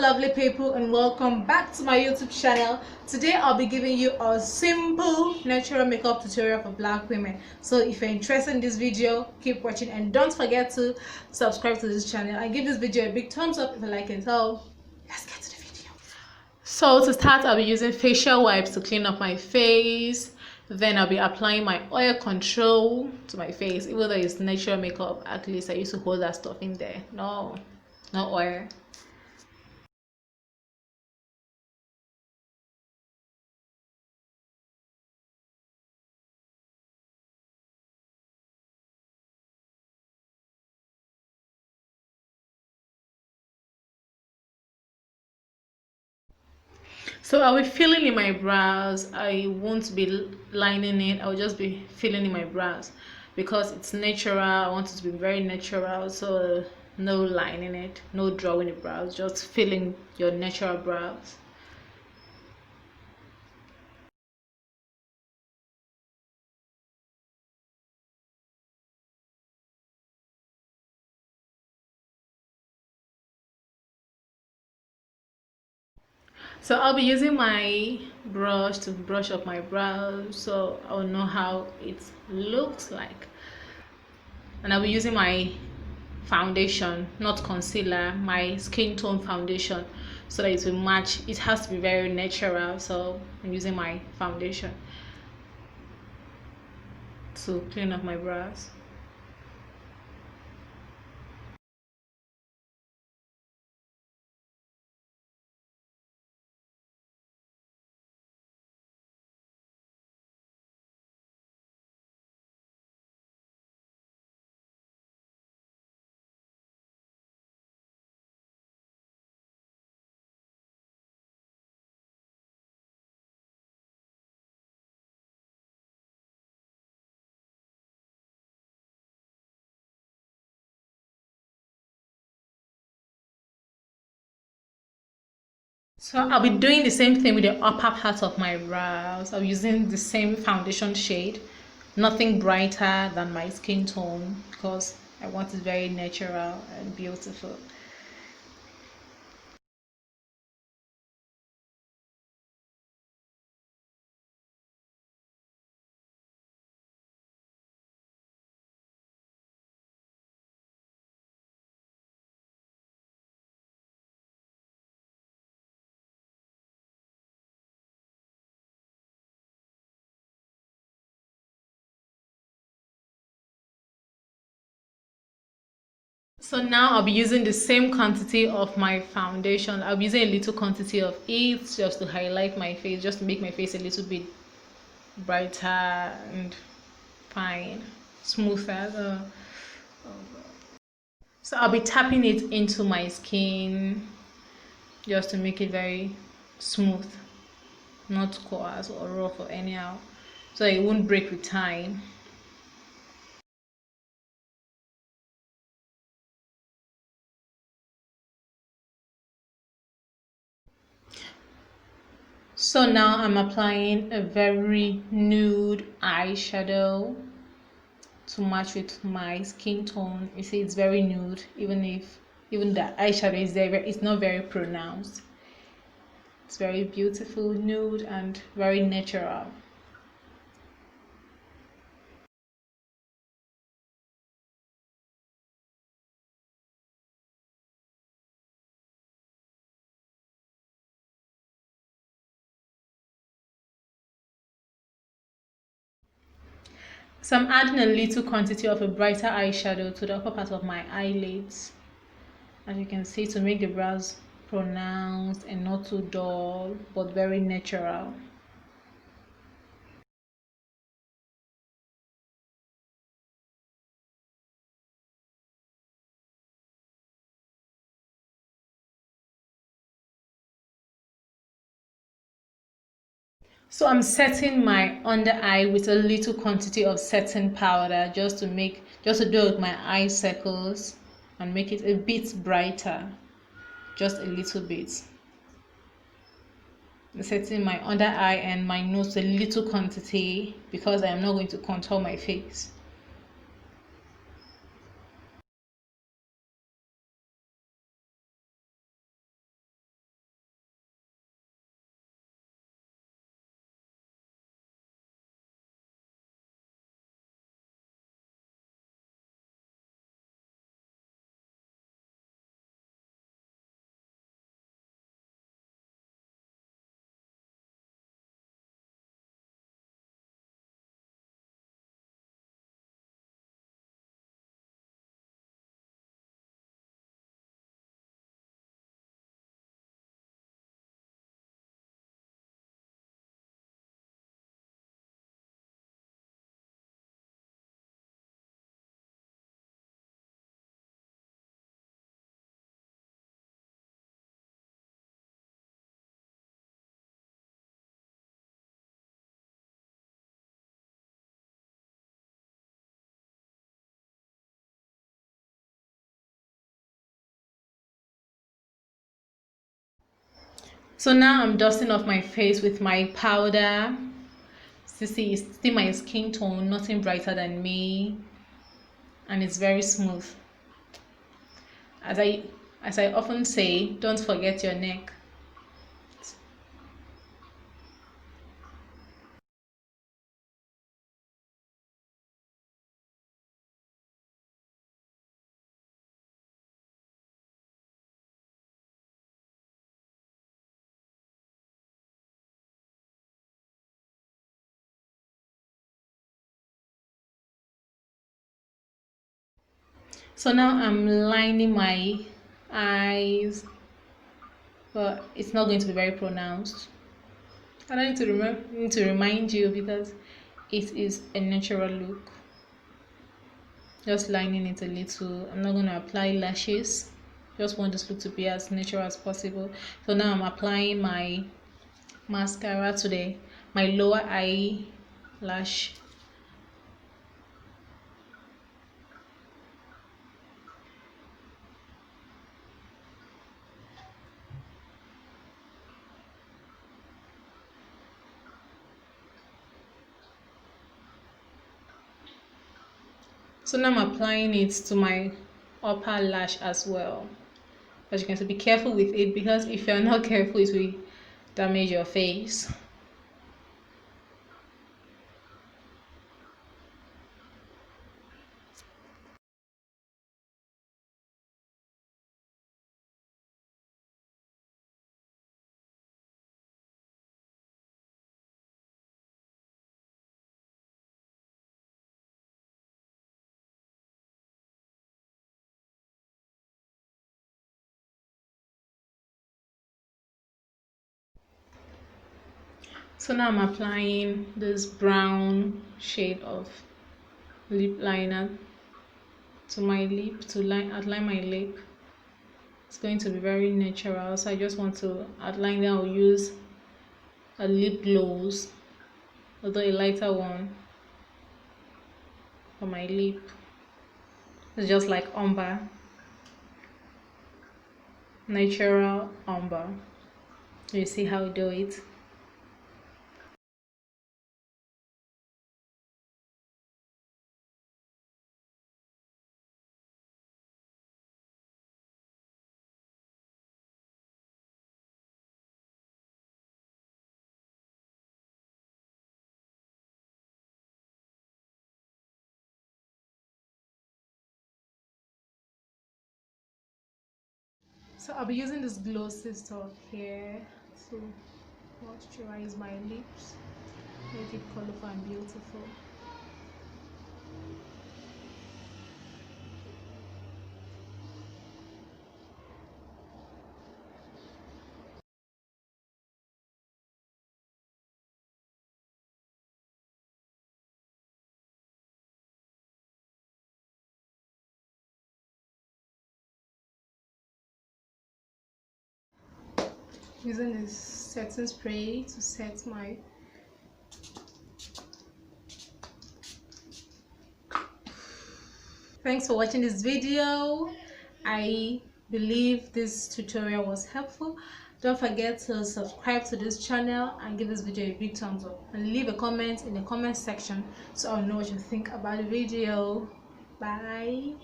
lovely people, and welcome back to my YouTube channel. Today I'll be giving you a simple natural makeup tutorial for black women. So if you're interested in this video, keep watching and don't forget to subscribe to this channel and give this video a big thumbs up if you like it. So let's get to the video. So to start, I'll be using facial wipes to clean up my face. Then I'll be applying my oil control to my face. Even though it's natural makeup, at least I used to hold that stuff in there. No oil. So I'll be filling in my brows. I won't be lining it. I'll just be filling in my brows because it's natural. I want it to be very natural. So no lining it, no drawing the brows, just filling your natural brows. So I'll be using my brush to brush up my brows so I'll know how it looks like. And I'll be using my foundation, not concealer, my skin tone foundation, so that it will match. It has to be very natural, so I'm using my foundation to clean up my brows. So I'll be doing the same thing with the upper part of my brows. I'm using the same foundation shade, nothing brighter than my skin tone because I want it very natural and beautiful. So now I'll be using the same quantity of my foundation. I'll be using a little quantity of it just to highlight my face, just to make my face a little bit brighter and fine, smoother. So I'll be tapping it into my skin just to make it very smooth, not coarse or rough or anyhow, so it won't break with time. So now I'm applying a very nude eyeshadow to match with my skin tone. You see, it's very nude, even the eyeshadow is there, it's not very pronounced. It's very beautiful, nude, and very natural. So I'm adding a little quantity of a brighter eyeshadow to the upper part of my eyelids, as you can see, to make the brows pronounced and not too dull, but very natural. So I'm setting my under eye with a little quantity of setting powder just to do with my eye circles and make it a bit brighter, just a little bit. I'm setting my under eye and my nose a little quantity because I am not going to contour my face. So now I'm dusting off my face with my powder. See, it's still my skin tone, nothing brighter than me, and it's very smooth. As I often say, don't forget your neck. So now I'm lining my eyes, but it's not going to be very pronounced. I don't need to remind you because it is a natural look. Just lining it a little. I'm not going to apply lashes. Just want this look to be as natural as possible. So now I'm applying my mascara today, my lower eyelash. So now I'm applying it to my upper lash as well. But you can be careful with it because if you're not careful, it will damage your face. So now I'm applying this brown shade of lip liner to my lip to outline my lip. It's going to be very natural, so I just want to outline that. I'll use a lip gloss, although a lighter one, for my lip. It's just like umber, natural umber. You see how I do it. So I'll be using this glossy stuff here to moisturize my lips, make it colorful and beautiful. Using this setting spray to set my Thanks for watching this video. I believe this tutorial was helpful. Don't forget to subscribe to this channel and give this video a big thumbs up and leave a comment in the comment section so I'll know what you think about the video. Bye.